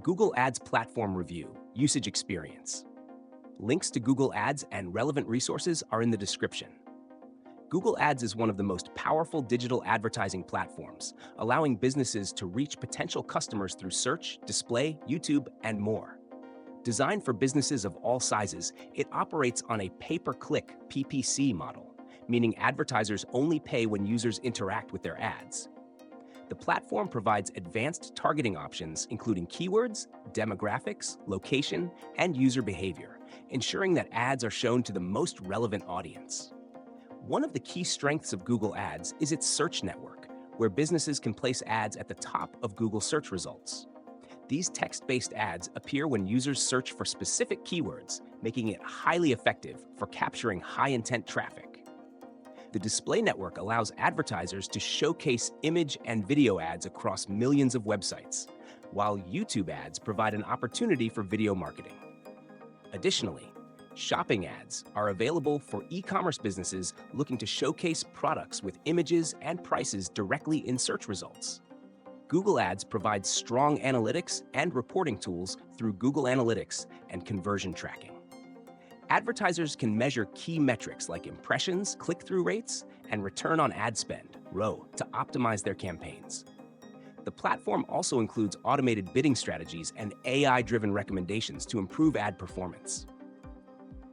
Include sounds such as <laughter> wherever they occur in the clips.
Google Ads Platform Review, Usage Experience. Links to Google Ads and relevant resources are in the description. Google Ads is one of the most powerful digital advertising platforms, allowing businesses to reach potential customers through search, display, YouTube, and more. Designed for businesses of all sizes, it operates on a pay-per-click <coughs> model, meaning advertisers only pay when users interact with their ads. The platform provides advanced targeting options, including keywords, demographics, location, and user behavior, ensuring that ads are shown to the most relevant audience. One of the key strengths of Google Ads is its search network, where businesses can place ads at the top of Google search results. These text-based ads appear when users search for specific keywords, making it highly effective for capturing high-intent traffic. The display network allows advertisers to showcase image and video ads across millions of websites, while YouTube ads provide an opportunity for video marketing. Additionally, shopping ads are available for e-commerce businesses looking to showcase products with images and prices directly in search results. Google Ads provides strong analytics and reporting tools through Google Analytics and conversion tracking. Advertisers can measure key metrics like impressions, click-through rates, and return on ad spend, ROI, to optimize their campaigns. The platform also includes automated bidding strategies and AI-driven recommendations to improve ad performance.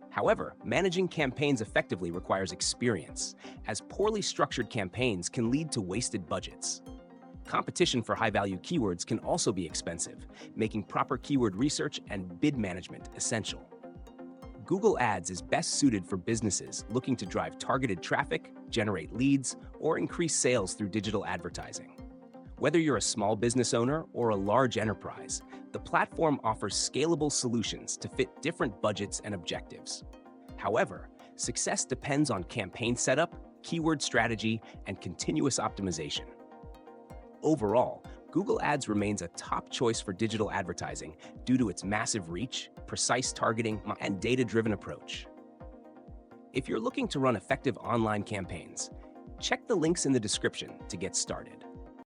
However, managing campaigns effectively requires experience, as poorly structured campaigns can lead to wasted budgets. Competition for high-value keywords can also be expensive, making proper keyword research and bid management essential. Google Ads is best suited for businesses looking to drive targeted traffic, generate leads, or increase sales through digital advertising. Whether you're a small business owner or a large enterprise, the platform offers scalable solutions to fit different budgets and objectives. However, success depends on campaign setup, keyword strategy, and continuous optimization. Overall, Google Ads remains a top choice for digital advertising due to its massive reach, precise targeting, and data-driven approach. If you're looking to run effective online campaigns, check the links in the description to get started.